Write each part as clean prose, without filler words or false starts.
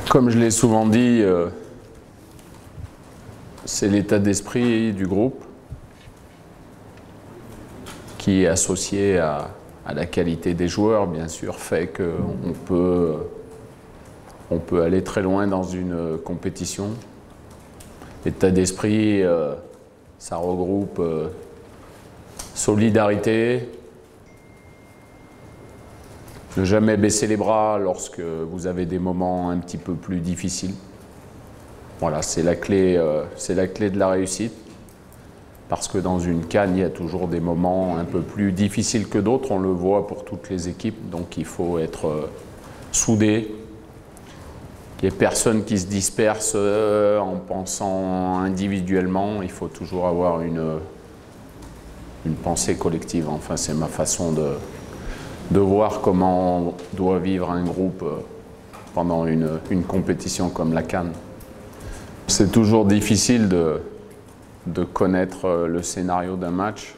Comme je l'ai souvent dit, c'est l'état d'esprit du groupe qui est associé à la qualité des joueurs, bien sûr, fait qu'on peut aller très loin dans une compétition. L'état d'esprit, ça regroupe solidarité, ne jamais baisser les bras lorsque vous avez des moments un petit peu plus difficiles. Voilà, c'est la clé de la réussite. Parce que dans une CAN, il y a toujours des moments un peu plus difficiles que d'autres. On le voit pour toutes les équipes. Donc il faut être soudé. Il n'y a personne qui se disperse en pensant individuellement. Il faut toujours avoir une pensée collective. Enfin, c'est ma façon de voir comment doit vivre un groupe pendant une compétition comme la CAN. C'est toujours difficile de connaître le scénario d'un match.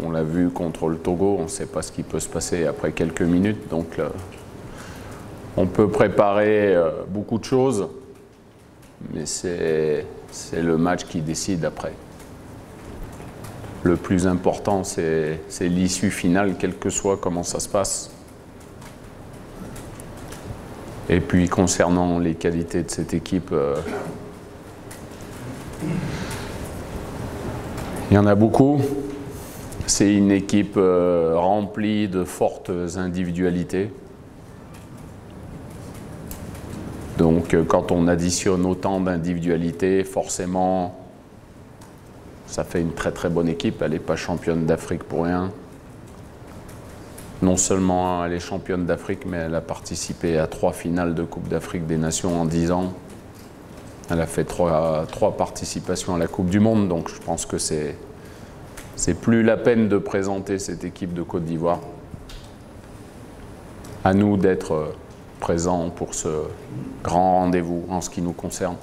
On l'a vu contre le Togo, on ne sait pas ce qui peut se passer après quelques minutes. Donc on peut préparer beaucoup de choses, mais c'est le match qui décide après. Le plus important, c'est l'issue finale, quel que soit comment ça se passe. Et puis concernant les qualités de cette équipe, il y en a beaucoup. C'est une équipe remplie de fortes individualités. Donc quand on additionne autant d'individualités, forcément, ça fait une très très bonne équipe. Elle n'est pas championne d'Afrique pour rien. Non seulement elle est championne d'Afrique, mais elle a participé à 3 finales de Coupe d'Afrique des Nations en 10 ans. Elle a fait 3 participations à la Coupe du Monde, donc je pense que c'est plus la peine de présenter cette équipe de Côte d'Ivoire. À nous d'être présents pour ce grand rendez-vous en ce qui nous concerne.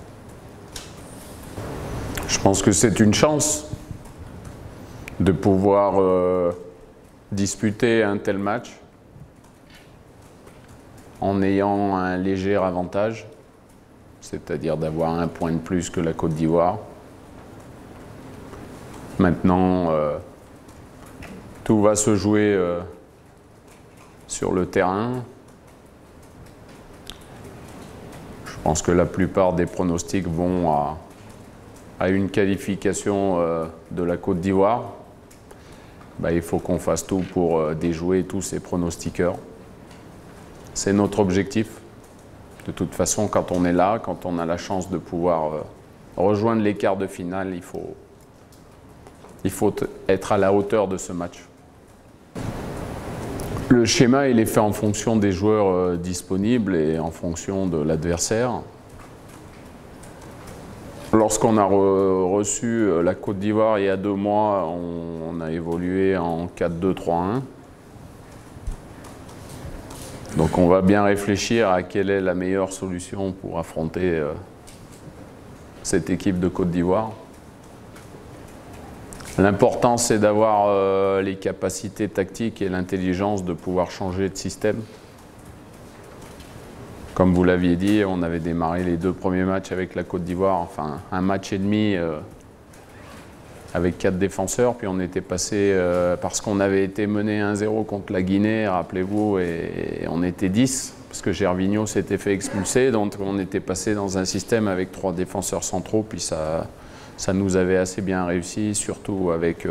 Je pense que c'est une chance de pouvoir disputer un tel match en ayant un léger avantage, c'est-à-dire d'avoir 1 point de plus que la Côte d'Ivoire. Maintenant, tout va se jouer sur le terrain. Je pense que la plupart des pronostics vont à une qualification de la Côte d'Ivoire. Il faut qu'on fasse tout pour déjouer tous ces pronostiqueurs. C'est notre objectif. De toute façon, quand on est là, quand on a la chance de pouvoir rejoindre les quarts de finale, il faut être à la hauteur de ce match. Le schéma, il est fait en fonction des joueurs disponibles et en fonction de l'adversaire. Lorsqu'on a reçu la Côte d'Ivoire il y a 2 mois, on a évolué en 4-2-3-1. Donc on va bien réfléchir à quelle est la meilleure solution pour affronter cette équipe de Côte d'Ivoire. L'important, c'est d'avoir les capacités tactiques et l'intelligence de pouvoir changer de système. Comme vous l'aviez dit, on avait démarré les 2 premiers matchs avec la Côte d'Ivoire, enfin 1 match et demi avec 4 défenseurs, puis on était passé, parce qu'on avait été mené 1-0 contre la Guinée, rappelez-vous, et on était 10, parce que Gervinho s'était fait expulser, donc on était passé dans un système avec 3 défenseurs centraux, puis ça nous avait assez bien réussi, surtout avec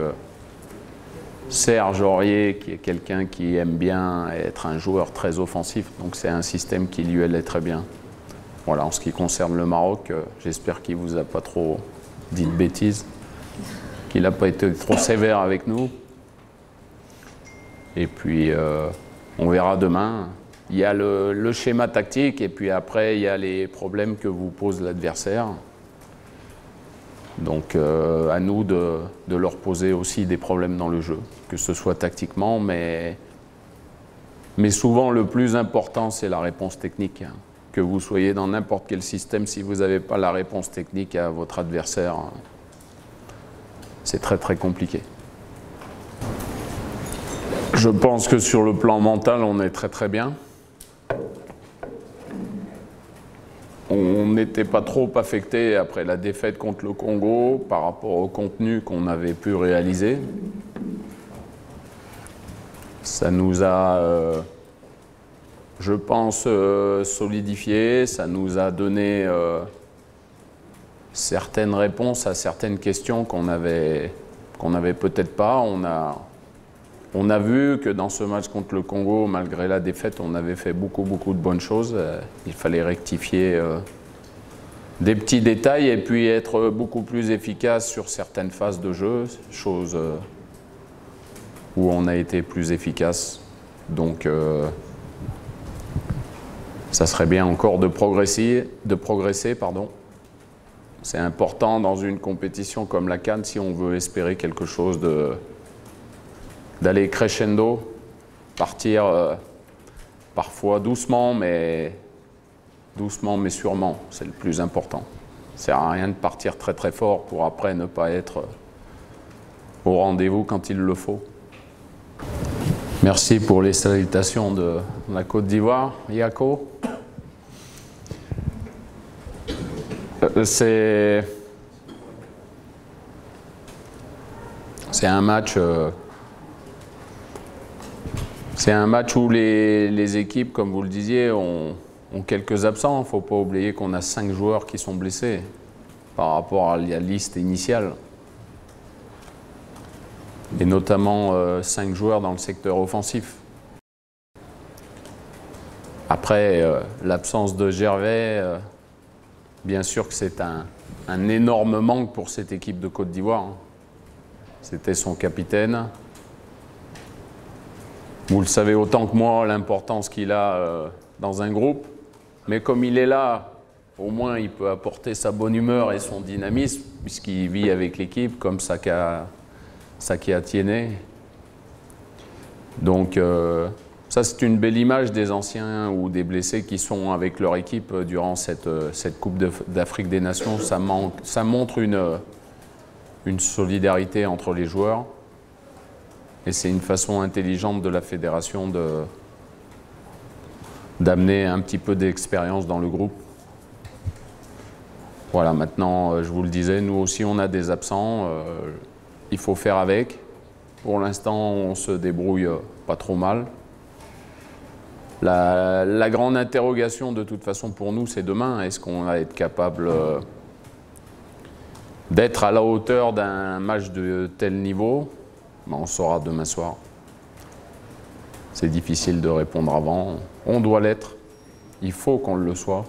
Serge Aurier, qui est quelqu'un qui aime bien être un joueur très offensif, donc c'est un système qui lui allait très bien. Voilà, en ce qui concerne le Maroc, j'espère qu'il ne vous a pas trop dit de bêtises, qu'il n'a pas été trop sévère avec nous. Et puis, on verra demain. Il y a le schéma tactique et puis après, il y a les problèmes que vous pose l'adversaire. Donc à nous de leur poser aussi des problèmes dans le jeu, que ce soit tactiquement, mais souvent le plus important c'est la réponse technique. Que vous soyez dans n'importe quel système, si vous n'avez pas la réponse technique à votre adversaire, c'est très très compliqué. Je pense que sur le plan mental, on est très très bien. n'était pas trop affecté après la défaite contre le Congo par rapport au contenu qu'on avait pu réaliser. Ça nous a, je pense, solidifié, ça nous a donné certaines réponses à certaines questions qu'on n'avait peut-être pas. On a vu que dans ce match contre le Congo, malgré la défaite, on avait fait beaucoup de bonnes choses. Il fallait rectifier des petits détails et puis être beaucoup plus efficace sur certaines phases de jeu, chose où on a été plus efficace. Donc, ça serait bien encore de progresser, pardon. C'est important dans une compétition comme la CAN si on veut espérer quelque chose d'aller crescendo, partir parfois doucement mais sûrement, c'est le plus important. Ça ne sert à rien de partir très fort pour après ne pas être au rendez-vous quand il le faut. Merci pour les salutations de la Côte d'Ivoire. Yako. C'est un match où les équipes, comme vous le disiez, ont quelques absents. Il ne faut pas oublier qu'on a 5 joueurs qui sont blessés par rapport à la liste initiale. Et notamment 5 joueurs dans le secteur offensif. Après, l'absence de Gervais, bien sûr que c'est un énorme manque pour cette équipe de Côte d'Ivoire. C'était son capitaine. Vous le savez autant que moi, l'importance qu'il a dans un groupe. Mais comme il est là, au moins il peut apporter sa bonne humeur et son dynamisme, puisqu'il vit avec l'équipe comme Saka Atiene. Donc ça c'est une belle image des anciens ou des blessés qui sont avec leur équipe durant cette Coupe d'Afrique des Nations. Ça montre une solidarité entre les joueurs. Et c'est une façon intelligente de la fédération d'amener un petit peu d'expérience dans le groupe. Voilà, maintenant, je vous le disais, nous aussi on a des absents. Il faut faire avec. Pour l'instant, on se débrouille pas trop mal. La grande interrogation, de toute façon, pour nous, c'est demain. Est-ce qu'on va être capable d'être à la hauteur d'un match de tel niveau? Ben, on saura demain soir. C'est difficile de répondre avant. On doit l'être. Il faut qu'on le soit.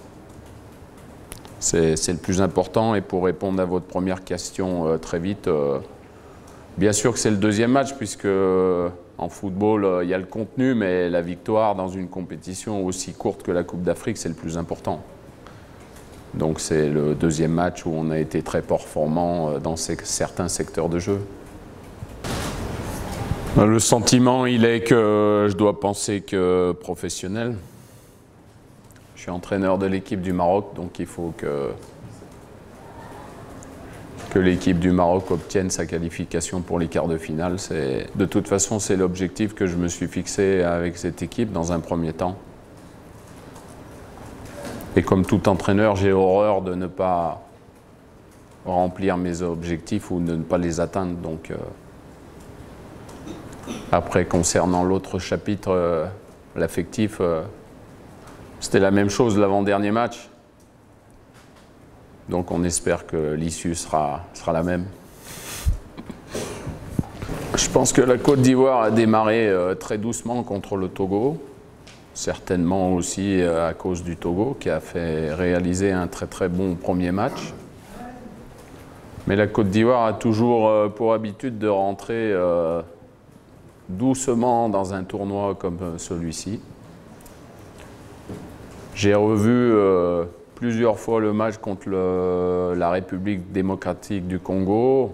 C'est le plus important. Et pour répondre à votre première question très vite, bien sûr que c'est le deuxième match, puisque en football, il y a le contenu, mais la victoire dans une compétition aussi courte que la Coupe d'Afrique, c'est le plus important. Donc c'est le deuxième match où on a été très performant dans certains secteurs de jeu. Le sentiment, il est que je dois penser que professionnel. Je suis entraîneur de l'équipe du Maroc, donc il faut que l'équipe du Maroc obtienne sa qualification pour les quarts de finale. De toute façon, c'est l'objectif que je me suis fixé avec cette équipe dans un premier temps. Et comme tout entraîneur, j'ai horreur de ne pas remplir mes objectifs ou de ne pas les atteindre. Donc, après, concernant l'autre chapitre, l'affectif, c'était la même chose l'avant-dernier match. Donc on espère que l'issue sera la même. Je pense que la Côte d'Ivoire a démarré très doucement contre le Togo. Certainement aussi à cause du Togo qui a fait réaliser un très bon premier match. Mais la Côte d'Ivoire a toujours pour habitude de rentrer doucement dans un tournoi comme celui-ci. J'ai revu plusieurs fois le match contre la République démocratique du Congo.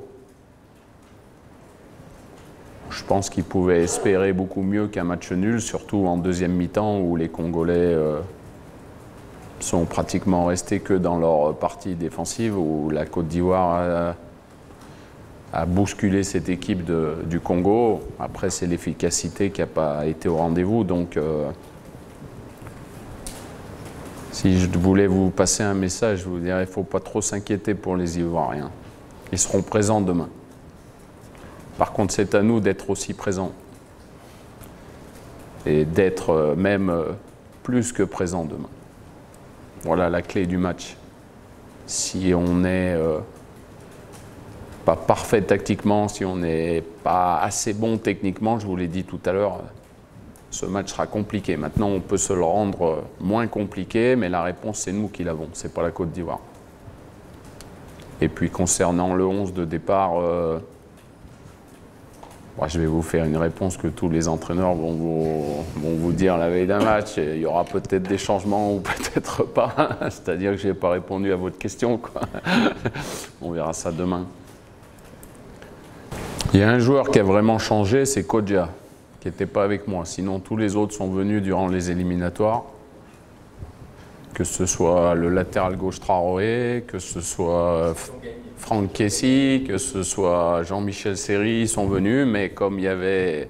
Je pense qu'ils pouvaient espérer beaucoup mieux qu'un match nul, surtout en deuxième mi-temps où les Congolais sont pratiquement restés que dans leur partie défensive, où la Côte d'Ivoire a bousculé cette équipe du Congo. Après, c'est l'efficacité qui n'a pas été au rendez-vous. Donc, Si je voulais vous passer un message, je vous dirais, il ne faut pas trop s'inquiéter pour les Ivoiriens. Ils seront présents demain. Par contre, c'est à nous d'être aussi présents. Et d'être même plus que présents demain. Voilà la clé du match. Si on n'est pas parfait tactiquement, si on n'est pas assez bon techniquement, je vous l'ai dit tout à l'heure, ce match sera compliqué. Maintenant, on peut se le rendre moins compliqué, mais la réponse, c'est nous qui l'avons, c'est pas la Côte d'Ivoire. Et puis, concernant le 11 de départ, je vais vous faire une réponse que tous les entraîneurs vont vous dire la veille d'un match. Il y aura peut-être des changements ou peut-être pas. C'est-à-dire que je n'ai pas répondu à votre question, quoi. On verra ça demain. Il y a un joueur qui a vraiment changé, c'est Kodja, qui n'était pas avec moi. Sinon, tous les autres sont venus durant les éliminatoires. Que ce soit le latéral gauche Traoré, que ce soit Franck Kessie, que ce soit Jean-Michel Seri, ils sont venus, mais comme il y avait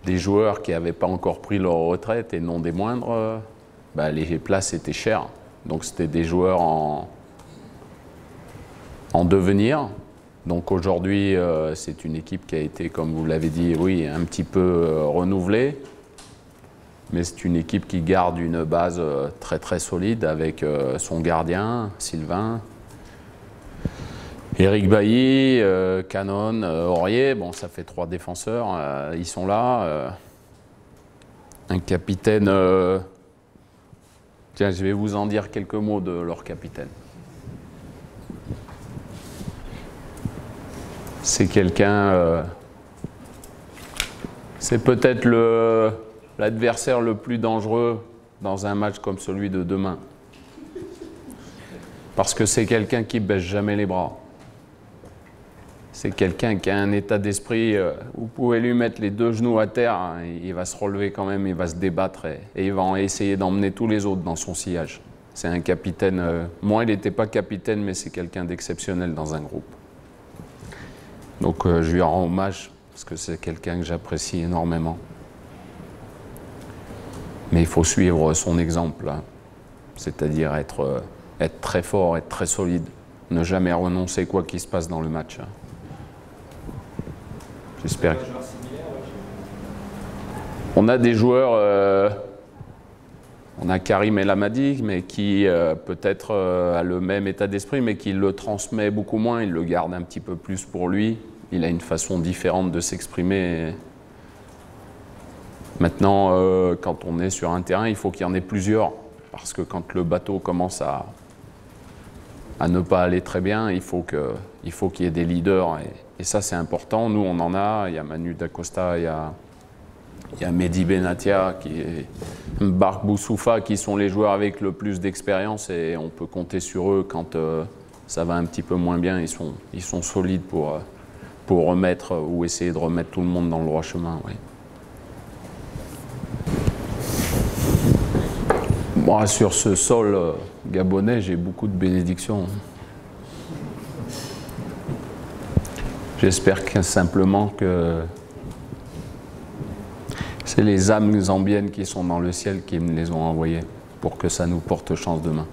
des joueurs qui n'avaient pas encore pris leur retraite et non des moindres, les places étaient chères. Donc c'était des joueurs en devenir. Donc aujourd'hui, c'est une équipe qui a été, comme vous l'avez dit, oui, un petit peu renouvelée. Mais c'est une équipe qui garde une base très très solide avec son gardien, Sylvain, Eric Bailly, Canon, Aurier. Bon, ça fait 3 défenseurs, ils sont là. Un capitaine... Tiens, je vais vous en dire quelques mots de leur capitaine. C'est quelqu'un... c'est peut-être l'adversaire le plus dangereux dans un match comme celui de demain. Parce que c'est quelqu'un qui ne baisse jamais les bras. C'est quelqu'un qui a un état d'esprit, vous pouvez lui mettre les 2 genoux à terre, hein, il va se relever quand même, il va se débattre et il va essayer d'emmener tous les autres dans son sillage. C'est un capitaine, moi il n'était pas capitaine, mais c'est quelqu'un d'exceptionnel dans un groupe. Donc je lui rends hommage, parce que c'est quelqu'un que j'apprécie énormément. Mais il faut suivre son exemple, hein. C'est-à-dire être très fort, être très solide, ne jamais renoncer quoi qu'il se passe dans le match. Hein. J'espère. On a des joueurs, on a Karim El Amadi, mais qui peut-être a le même état d'esprit, mais qui le transmet beaucoup moins, il le garde un petit peu plus pour lui. Il a une façon différente de s'exprimer. Maintenant, quand on est sur un terrain, il faut qu'il y en ait plusieurs, parce que quand le bateau commence à ne pas aller très bien, il faut qu'il y ait des leaders, et ça c'est important. Nous on en a, il y a Manu Dacosta, il y a Mehdi Benatia, Bark Boussoufa, qui sont les joueurs avec le plus d'expérience, et on peut compter sur eux quand ça va un petit peu moins bien. Ils sont solides pour remettre ou essayer de remettre tout le monde dans le droit chemin. Oui. Moi, sur ce sol gabonais, j'ai beaucoup de bénédictions. J'espère simplement que c'est les âmes zambiennes qui sont dans le ciel qui me les ont envoyées pour que ça nous porte chance demain.